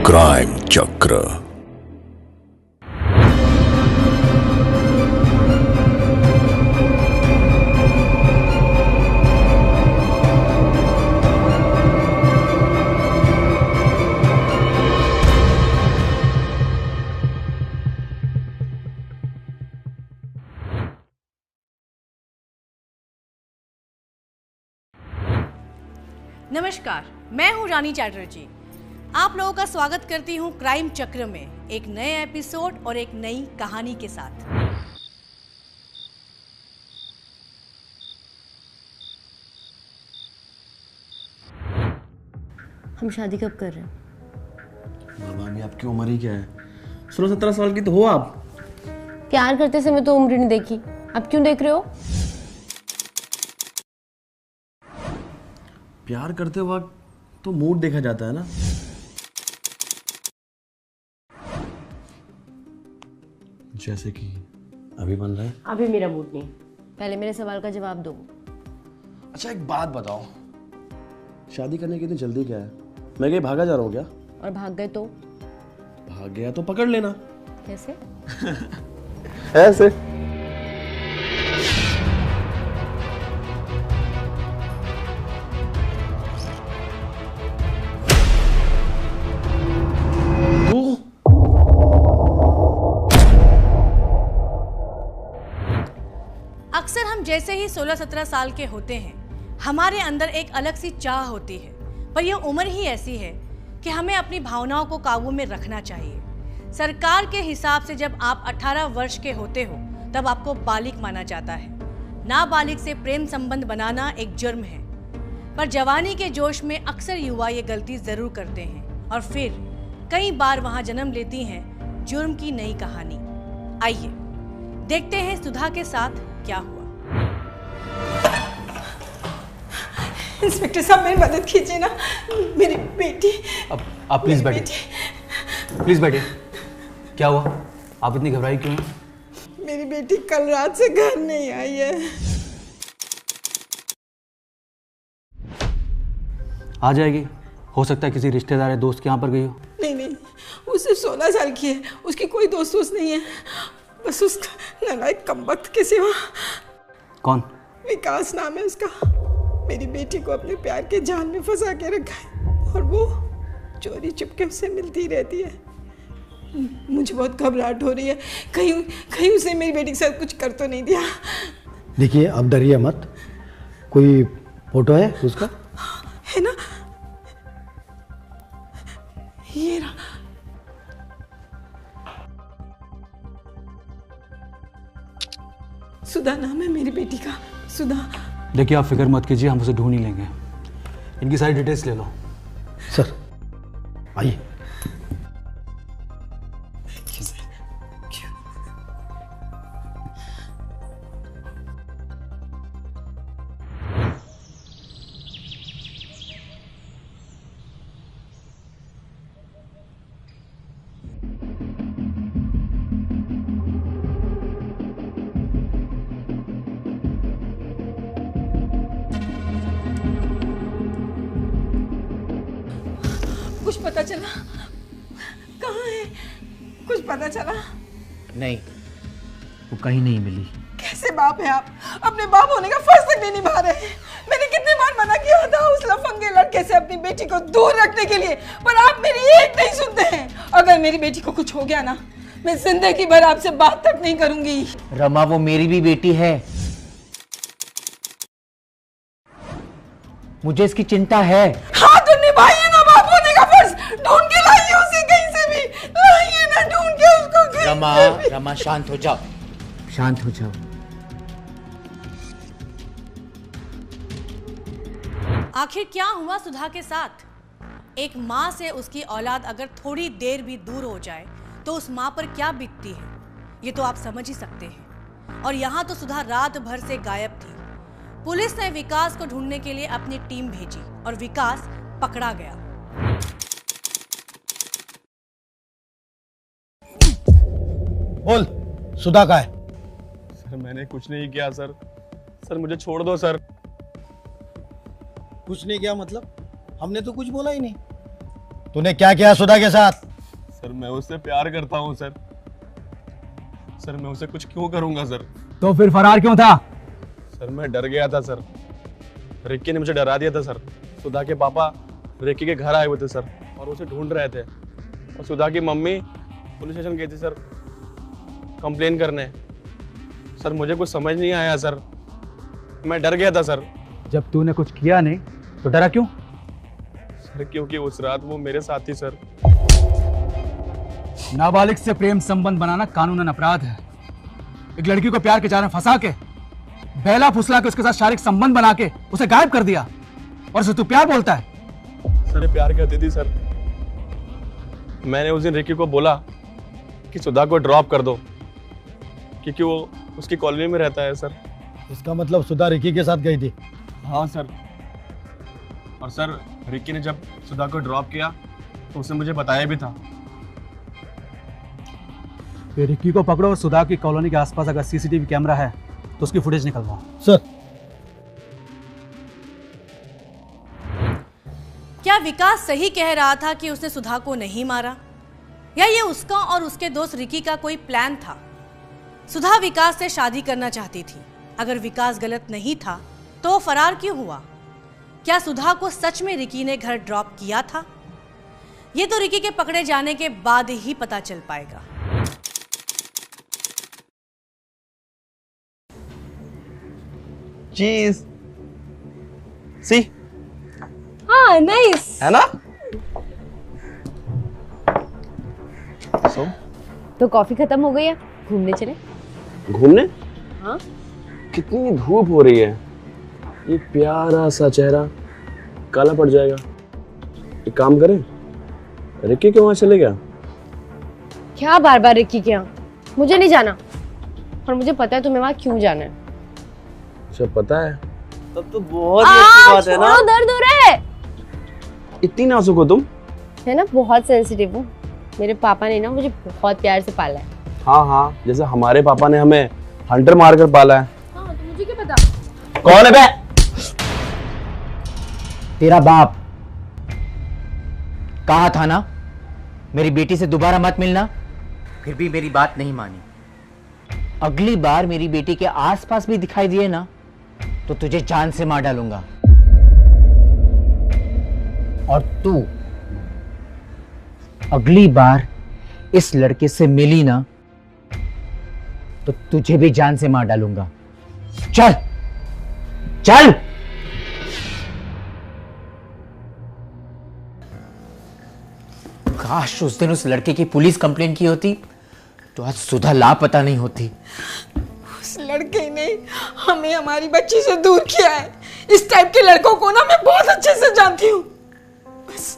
Crime चक्र। नमस्कार, मैं हूं रानी चैटर्जी। आप लोगों का स्वागत करती हूं क्राइम चक्र में एक नए एपिसोड और एक नई कहानी के साथ। हम शादी कब कर रहे हैं? बाबा अभी आपकी उम्र ही क्या है? 16-17 साल की तो हो आप। प्यार करते समय तो उम्र नहीं देखी, अब क्यों देख रहे हो? प्यार करते वक्त तो मूड देखा जाता है ना। जैसे कि अभी बन रहा है। अभी मेरा मूड नहीं। पहले मेरे सवाल का जवाब दो। अच्छा एक बात बताओ, शादी करने की इतनी जल्दी क्या है? मैं कहीं भागा जा रहा हूँ क्या? और भाग गए तो? भाग गया तो पकड़ लेना। कैसे? ऐसे। अक्सर हम जैसे ही 16-17 साल के होते हैं, हमारे अंदर एक अलग सी चाह होती है, पर यह उम्र ही ऐसी है कि हमें अपनी भावनाओं को काबू में रखना चाहिए। सरकार के हिसाब से जब आप 18 वर्ष के होते हो, तब आपको बालिग माना जाता है। नाबालिग से प्रेम संबंध बनाना एक जुर्म है, पर जवानी के जोश में अक्सर युवा ये गलती जरूर करते हैं और फिर कई बार वहां जन्म लेती हैं जुर्म की नई कहानी। आइए देखते हैं सुधा के साथ क्या हुआ। इंस्पेक्टर साहब मेरी मदद कीजिए ना, मेरी बेटी। अब आप प्लीज बैठिए, प्लीज बैठिए। क्या हुआ? आप इतनी घबराई क्यों हैं? मेरी बेटी कल रात से घर नहीं आई है। आ जाएगी, हो सकता है किसी रिश्तेदार या दोस्त के यहाँ पर गई हो। नहीं नहीं, वो सिर्फ 16 साल की है, उसकी कोई दोस्त वोस्त नहीं है, बस उसका नालायक कमबख्त के सिवा। कौन? विकास नाम है उसका। मेरी बेटी को अपने प्यार के जाल में फंसा के रखा है और वो चोरी चुपके उससे मिलती रहती है। मुझे बहुत घबराहट हो रही है, कहीं उसने मेरी बेटी के साथ कुछ कर तो नहीं दिया। देखिए अब डरिए मत, कोई फोटो है उसका? है ना, ये रहा। सुधा नाम है मेरी बेटी का, सुधा। देखिए आप फिक्र मत कीजिए, हम उसे ढूंढ ही लेंगे। इनकी सारी डिटेल्स ले लो। सर आइए। कुछ पता चला? कहाँ है? कुछ पता चला? नहीं, वो कहीं नहीं मिली। कैसे बाप है आप? अपने बाप होने का फर्ज तक नहीं निभा रहे। मैंने कितनी बार मना किया था उस लफंगे लड़के से अपनी बेटी को दूर रखने के लिए, पर आप मेरी एक नहीं सुनते हैं। अगर मेरी बेटी को कुछ हो गया ना, मैं जिंदगी भर आपसे बात तक नहीं करूंगी। रमा, वो मेरी भी बेटी है, मुझे इसकी चिंता है। हाँ तो निभाइए ना बाप होने का फर्ज। ढूंढ के लाइए उसे कहीं से भी, लाइए ना ढूंढ के उसको कहीं रमा, से भी। रमा शांत हो जाओ, शांत हो जाओ। आखिर क्या हुआ सुधा के साथ? एक माँ से उसकी औलाद अगर थोड़ी देर भी दूर हो जाए तो उस माँ पर क्या बीतती है, ये तो आप समझ ही सकते हैं। और यहाँ तो सुधा रात भर से गायब थी। पुलिस ने विकास को ढूंढने के लिए अपनी टीम भेजी और विकास पकड़ा गया। बोल, सुधा का है? सर मैंने कुछ नहीं किया सर। सर मुझे छोड़ दो सर। कुछ नहीं किया मतलब? हमने तो कुछ बोला ही नहीं। तूने क्या किया सुधा के साथ? सर मैं उससे प्यार करता हूँ सर। सर मैं उसे कुछ क्यों करूँगा सर? तो फिर फरार क्यों था? सर मैं डर गया था सर। रिक्की ने मुझे डरा दिया था सर। सुधा के पापा रिक्की के घर आए हुए थे सर और उसे ढूंढ रहे थे, और सुधा की मम्मी पुलिस स्टेशन गई थी सर कंप्लेन करने। सर मुझे कुछ समझ नहीं आया सर, मैं डर गया था सर। जब तूने कुछ किया नहीं तो डरा क्यों? सर क्योंकि उस रात वो मेरे साथ थी सर। नाबालिग से प्रेम संबंध बनाना कानूनन अपराध है। एक लड़की को प्यार के जाल में फंसा के, बहला फुसला के उसके साथ शारीरिक संबंध बना के उसे गायब कर दिया, और उसे तू प्यार बोलता है? सर ये प्यार करती थी सर। मैंने उस दिन रिक्की को बोला कि सुधा को ड्रॉप कर दो, क्योंकि वो उसकी कॉलोनी में रहता है सर। इसका मतलब सुधा रिकी के साथ गई थी? हाँ सर। और सर रिक्की ने जब सुधा को ड्रॉप किया तो उसने मुझे बताया भी था। फिर रिक्की को पकड़ो और सुधा की कॉलोनी के आसपास अगर सीसीटीवी कैमरा है तो उसकी फुटेज निकलवाओ। सर। क्या विकास सही कह रहा था कि उसने सुधा को नहीं मारा, या ये उसका और उसके दोस्त रिकी का कोई प्लान था? सुधा विकास से शादी करना चाहती थी। अगर विकास गलत नहीं था तो वो फरार क्यों हुआ? क्या सुधा को सच में रिकी ने घर ड्रॉप किया था? ये तो रिकी के पकड़े जाने के बाद ही पता चल पाएगा। चीज सी हाँ नाइस। है ना? तो कॉफी खत्म हो गई है, घूमने चले? घूमने? हाँ। कितनी धूप हो रही है, ये प्यारा सा चेहरा काला पड़ जाएगा। एक काम करें, रिक्की के वहां चले गया? क्या बार बार रिक्की के यहाँ? मुझे नहीं जाना, और मुझे पता है तुम्हें वहाँ क्यों जाना है। अच्छा पता है? तब तो बहुत ही अच्छी बात है ना। दर्द हो रहा है। इतनी नाजुक हो तुम? है ना, बहुत सेंसिटिव हूँ। मेरे पापा ने ना मुझे बहुत प्यार से पाला है। हाँ हाँ, जैसे हमारे पापा ने हमें हंटर मारकर पाला है। हाँ, तो मुझे क्या पता? कौन है बे? तेरा बाप। कहा था ना मेरी बेटी से दोबारा मत मिलना, फिर भी मेरी बात नहीं मानी। अगली बार मेरी बेटी के आसपास भी दिखाई दिए ना तो तुझे जान से मार डालूंगा। और तू अगली बार इस लड़के से मिली ना तो तुझे भी जान से मार डालूंगा। चल चल। काश उस दिन उस लड़के की पुलिस कंप्लेन की होती तो आज सुधा लापता नहीं होती। उस लड़के ने हमें हमारी बच्ची से दूर किया है। इस टाइप के लड़कों को ना मैं बहुत अच्छे से जानती हूँ। बस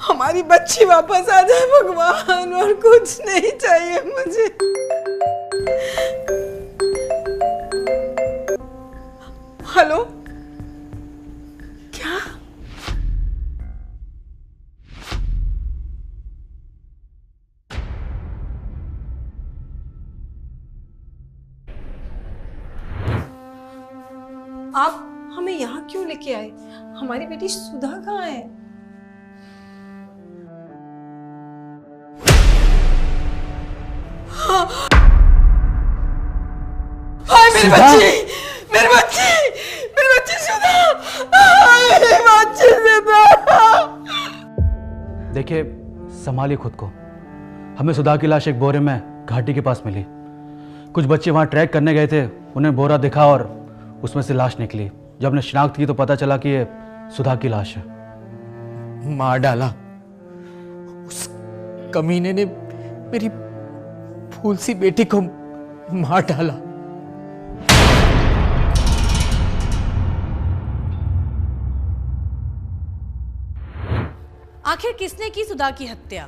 हमारी बच्ची वापस आ जाए भगवान, और कुछ नहीं चाहिए मुझे। हेलो, क्या? आप हमें यहाँ क्यों लेके आए? हमारी बेटी सुधा कहाँ है? हाय मेरी बच्ची, मेरी बच्ची, मेरी बच्ची सुधा, मेरी बच्ची सुधा। देखिए, संभालिए खुद को। हमें सुधा की लाश एक बोरे में घाटी के पास मिली। कुछ बच्चे वहाँ ट्रैक करने गए थे, उन्हें बोरा दिखा और उसमें से लाश निकली। जब हमने शिनाख्त की तो पता चला कि ये सुधा की लाश है। मार डाला उस कमीने ने, मेरी फूल सी बेटी को मार डाला। आखिर किसने की सुधा की हत्या?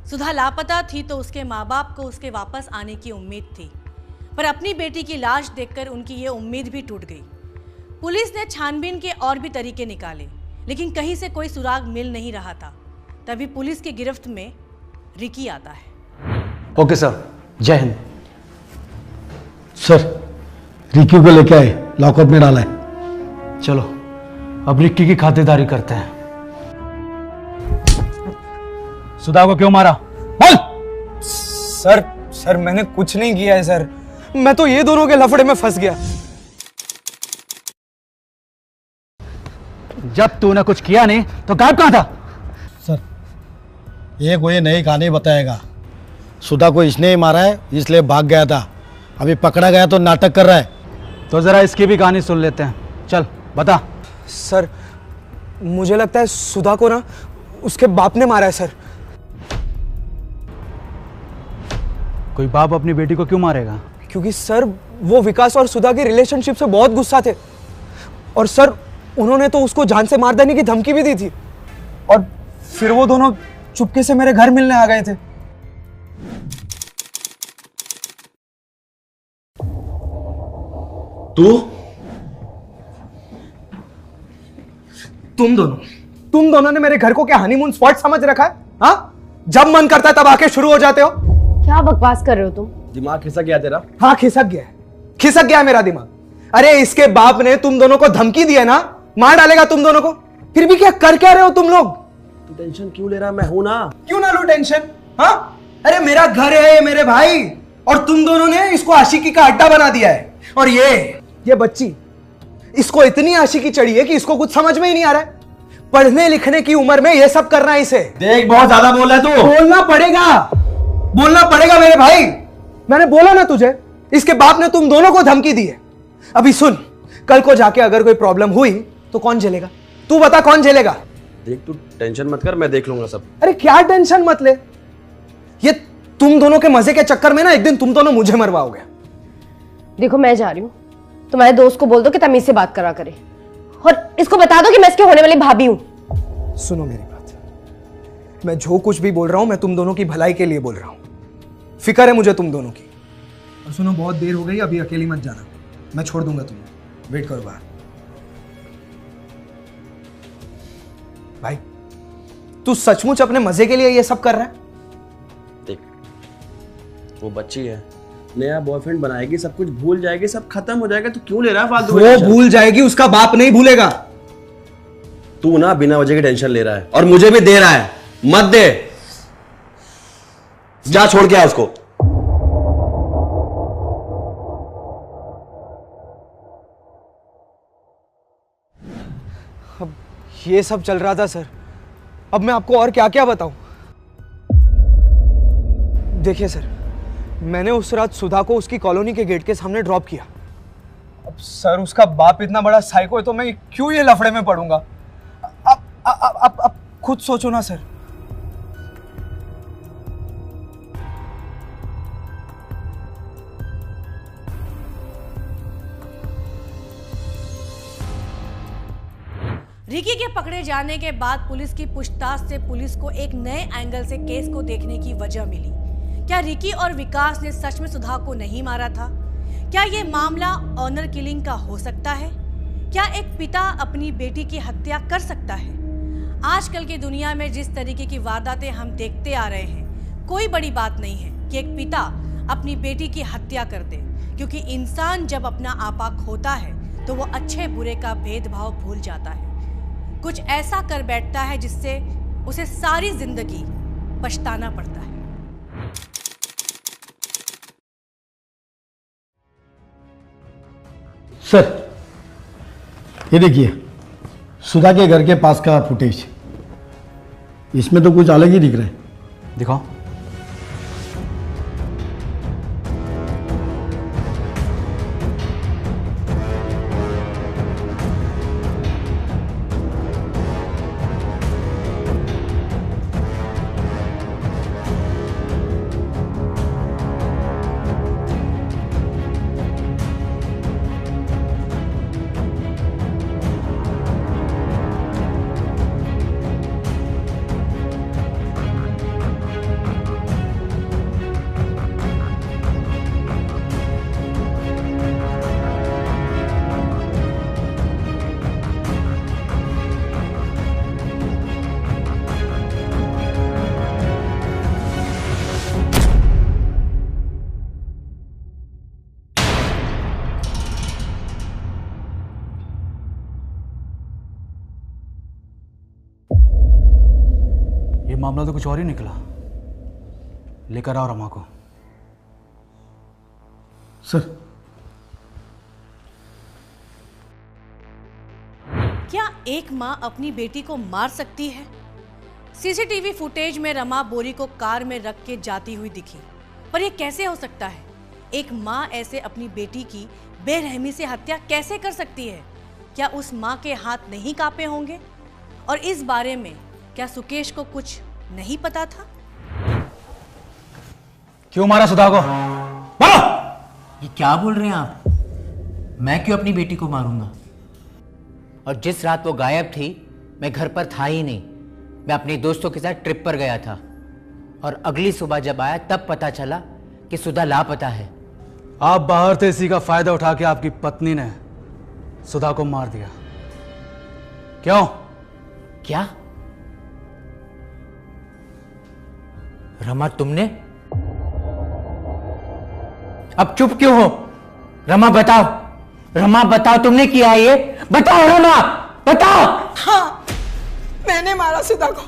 सुधा लापता थी तो उसके माँ बाप को उसके वापस आने की उम्मीद थी, पर अपनी बेटी की लाश देखकर उनकी ये उम्मीद भी टूट गई। पुलिस ने छानबीन के और भी तरीके निकाले, लेकिन कहीं से कोई सुराग मिल नहीं रहा था। तभी पुलिस की गिरफ्त में रिकी आता है। ओके सर, जय हिंद। सर, रिकी को लेके आए, लॉकअप में डाला है। चलो अब रिक्की की खातिरदारी करते हैं। सुधा को क्यों मारा? बोल। सर सर मैंने कुछ नहीं किया है सर, मैं तो ये दोनों के लफड़े में फंस गया। जब तूने कुछ किया नहीं तो गायब कहां था? सर ये कोई नई कहानी बताएगा। सुधा को इसने ही मारा है इसलिए भाग गया था, अभी पकड़ा गया तो नाटक कर रहा है। तो जरा इसकी भी कहानी सुन लेते हैं। चल बता। सर मुझे लगता है सुधा को ना उसके बाप ने मारा है सर। कोई बाप अपनी बेटी को क्यों मारेगा? क्योंकि सर वो विकास और सुधा की रिलेशनशिप से बहुत गुस्सा थे, और सर उन्होंने तो उसको जान से मार देने की धमकी भी दी थी, और फिर वो दोनों चुपके से मेरे घर मिलने आ गए थे। तुम दोनों ने मेरे घर को क्या हनीमून स्पॉट समझ रखा है? हाँ, जब मन करता है तब आके शुरू हो जाते हो। क्या बकवास कर रहे हो तुम? दिमाग खिसक गया तेरा? हाँ खिसक गया है मेरा दिमाग। अरे इसके बाप ने तुम दोनों को धमकी दी है ना, मार डालेगा तुम दोनों को। फिर भी क्या कर क्या रहे हो तुम लोग? तू टेंशन क्यों ले रहा? मैं हूं ना। क्यों ना लो टेंशन? हाँ, अरे मेरा घर है ये मेरे भाई, और तुम दोनों ने इसको आशिकी का अड्डा बना दिया है। और ये बच्ची, इसको इतनी आशिकी चढ़ी है कि इसको कुछ समझ में ही नहीं आ रहा है। पढ़ने लिखने की उम्र में ये सब करना है इसे। देख बहुत ज्यादा बोल रहा है तू। बोलना पड़ेगा मेरे भाई। मैंने बोला ना तुझे, इसके बाप ने तुम दोनों को धमकी दी है। अभी सुन, कल को जाके अगर कोई प्रॉब्लम हुई तो कौन झेलेगा? तू बता कौन झेलेगा? देख तू टेंशन मत कर, मैं देख लूंगा सब। अरे क्या टेंशन मत ले, ये तुम दोनों के मजे के चक्कर में ना एक दिन तुम दोनों मुझे मरवाओगे। देखो मैं जा रही हूँ, तुम्हारे दोस्त को बोल दो कि तमीज से बात करा करे, और इसको बता दो कि मैं इसके होने वाली भाभी हूं। सुनो मेरी बात, मैं जो कुछ भी बोल रहा हूं मैं तुम दोनों की भलाई के लिए बोल रहा हूं। फिक्र है मुझे तुम दोनों की। और सुनो, बहुत देर हो गई, अभी अकेली मत जाना, मैं छोड़ दूंगा तुम्हें। वेट करो बाहर। भाई तू सचमुच अपने मजे के लिए ये सब कर रहा है? देख वो बच्ची है, नया बॉयफ्रेंड बनाएगी, सब कुछ भूल जाएगी, सब खत्म हो जाएगा, तो क्यों ले रहा है फालतू? वो भूल जाएगी, उसका बाप नहीं भूलेगा। तू ना बिना वजह की टेंशन ले रहा है और मुझे भी दे रहा है। मत दे, जा छोड़ के आ उसको। अब ये सब चल रहा था सर, अब मैं आपको और क्या क्या बताऊं। देखिए सर, मैंने उस रात सुधा को उसकी कॉलोनी के गेट के सामने ड्रॉप किया। अब सर उसका बाप इतना बड़ा साइको है तो मैं क्यों ये लफड़े में पड़ूंगा? अब खुद सोचो ना सर। रिकी के पकड़े जाने के बाद पुलिस की पूछताछ से पुलिस को एक नए एंगल से केस को देखने की वजह मिली। क्या रिकी और विकास ने सच में सुधा को नहीं मारा था? क्या ये मामला ऑनर किलिंग का हो सकता है? क्या एक पिता अपनी बेटी की हत्या कर सकता है? आजकल की दुनिया में जिस तरीके की वारदातें हम देखते आ रहे हैं, कोई बड़ी बात नहीं है कि एक पिता अपनी बेटी की हत्या कर दे, क्योंकि इंसान जब अपना आपा खोता है तो वो अच्छे बुरे का भेदभाव भूल जाता है, कुछ ऐसा कर बैठता है जिससे उसे सारी जिंदगी पछताना पड़ता है। सर ये देखिए, सुधा के घर के पास का फुटेज, इसमें तो कुछ अलग ही दिख रहा है। दिखाओ। मामला तो कुछ और ही निकला। लेकर आओ रमा को। सर। क्या एक माँ अपनी बेटी को मार सकती है? सीसीटीवी फुटेज में रमा बोरी को कार में रख के जाती हुई दिखी, पर यह कैसे हो सकता है? एक माँ ऐसे अपनी बेटी की बेरहमी से हत्या कैसे कर सकती है? क्या उस माँ के हाथ नहीं कांपे होंगे? और इस बारे में क्या सुकेश को कुछ नहीं पता था? क्यों मारा सुधा को? बोलो। ये क्या बोल रहे हैं आप? मैं क्यों अपनी बेटी को मारूंगा? और जिस रात वो गायब थी मैं घर पर था ही नहीं। मैं अपने दोस्तों के साथ ट्रिप पर गया था और अगली सुबह जब आया तब पता चला कि सुधा लापता है। आप बाहर थे, इसी का फायदा उठा के आपकी पत्नी ने सुधा को मार दिया। क्यों? क्या? रमा तुमने? अब चुप क्यों हो? रमा बताओ, रमा बताओ, तुमने किया ये? बताओ रमा, बताओ। हाँ, मैंने मारा सुधा को।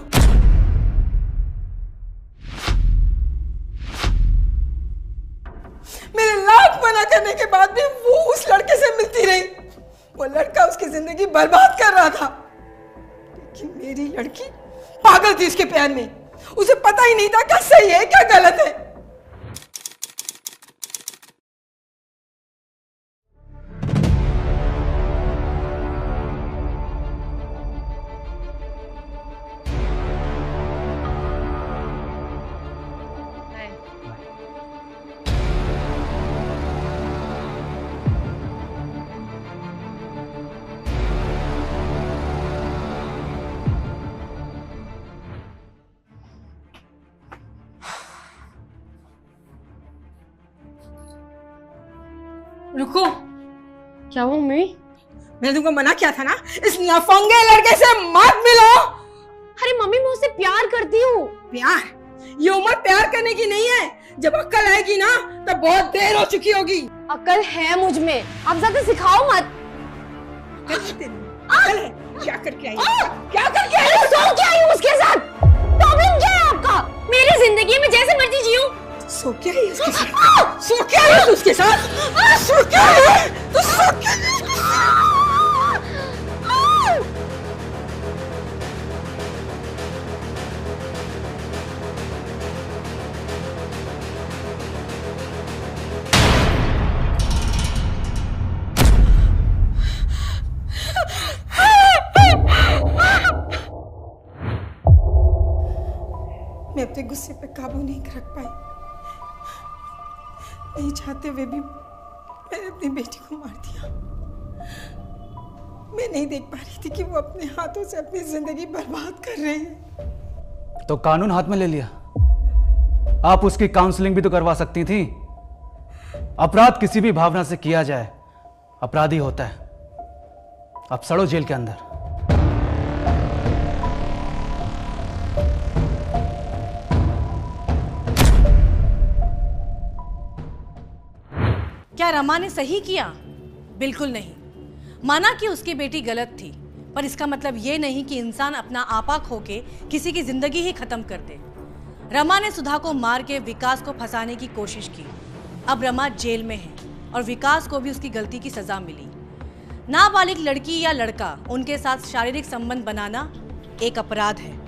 मेरे लाख मना करने के बाद भी वो उस लड़के से मिलती रही। वो लड़का उसकी जिंदगी बर्बाद कर रहा था, लेकिन मेरी लड़की पागल थी उसके प्यार में। उसे पता ही नहीं था क्या सही है क्या गलत है। रुको, क्या हुआ मम्मी? मैंने तुमको मना किया था ना, इस नफंगे लड़के से मत मिलो। अरे मम्मी, मैं उससे प्यार करती हूँ। प्यार? ये उम्र प्यार करने की नहीं है। जब अक्ल आएगी ना तब बहुत देर हो चुकी होगी। अकल है मुझ में, आप ज्यादा सिखाओ मत। अकल है? क्या करके आई? क्या करके आई? सो क्या आई उसके साथ? प्रॉब्लम क्या है आपका? मेरी जिंदगी में जैसे मर्जी जियो। सो क्या है उसके साथ? सो क्या है उसके साथ? सो क्या है? तो सो क्या है? मैं अपने गुस्से पे काबू नहीं रख पाई। नहीं चाहते हुए भी मैंने अपनी बेटी को मार दिया। मैं नहीं देख पा रही थी कि वो अपने हाथों से अपनी जिंदगी बर्बाद कर रही है। तो कानून हाथ में ले लिया। आप उसकी काउंसलिंग भी तो करवा सकती थी। अपराध किसी भी भावना से किया जाए अपराधी होता है। अब सड़ो जेल के अंदर। क्या रमा ने सही किया? बिल्कुल नहीं। माना कि उसकी बेटी गलत थी, पर इसका मतलब ये नहीं कि इंसान अपना आपा खो के किसी की जिंदगी ही खत्म कर दे। रमा ने सुधा को मार के विकास को फंसाने की कोशिश की। अब रमा जेल में है और विकास को भी उसकी गलती की सजा मिली। नाबालिग लड़की या लड़का, उनके साथ शारीरिक संबंध बनाना एक अपराध है।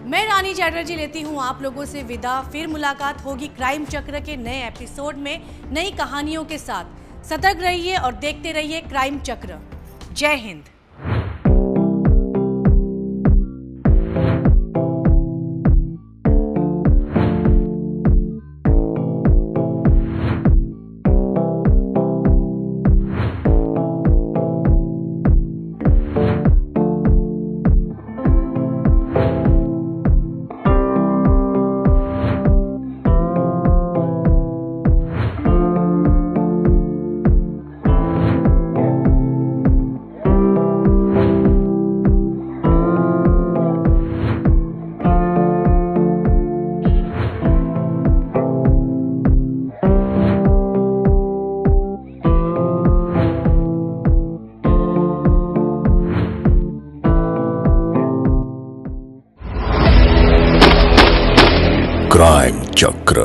मैं रानी चैटर्जी लेती हूँ आप लोगों से विदा। फिर मुलाकात होगी क्राइम चक्र के नए एपिसोड में नई कहानियों के साथ। सतर्क रहिए और देखते रहिए क्राइम चक्र। जय हिंद। क्राइम चक्र।